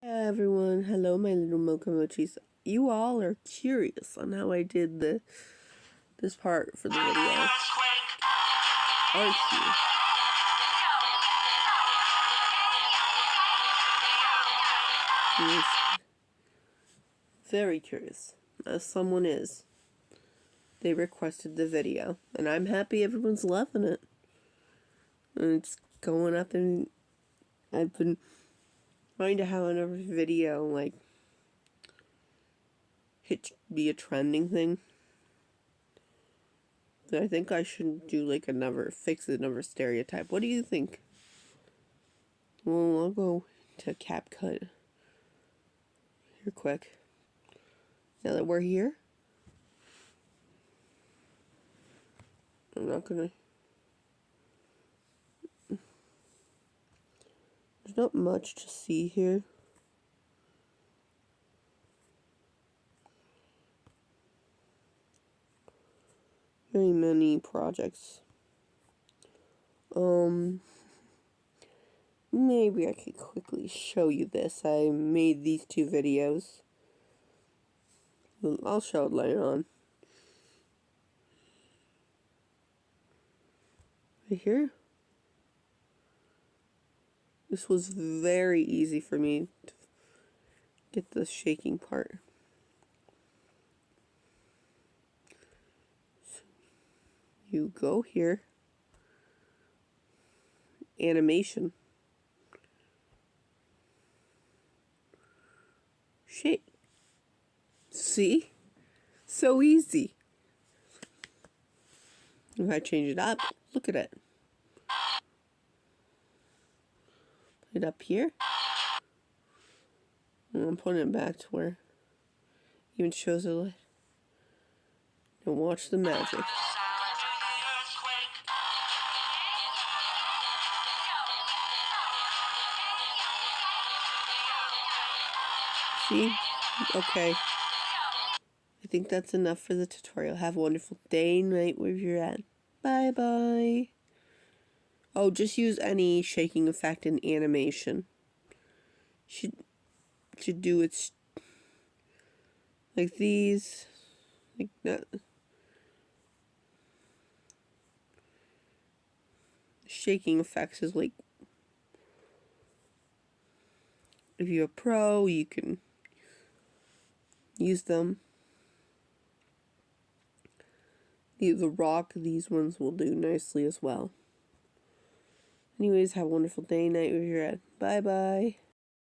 Hey everyone, hello my little mocha mochis. You all are curious on how I did this part for the video, aren't you? Yes. Very curious, as someone is. They requested the video, and I'm happy everyone's loving it. And it's going up, and I've been trying to have another video, like, be a trending thing. But I think I should do, like, fix another stereotype. What do you think? Well, I'll go to CapCut here quick. Now that we're here, I'm not gonna... There's not much to see here. Very many projects. Maybe I could quickly show you this. I made these two videos. I'll show it later on. Right here. This was very easy for me to get the shaking part. So you go here. Animation. Shake. See? So easy. If I change it up, look at it. Put it up here. And I'm putting it back to where it even shows a light. And watch the magic. See? Okay. I think that's enough for the tutorial. Have a wonderful day and night wherever you're at. Bye bye. Oh, just use any shaking effect in animation. Should do it like these, like that. Shaking effects is like, if you're a pro, you can use them. The rock, these ones will do nicely as well. Anyways, have a wonderful day, night wherever you're at. Bye bye.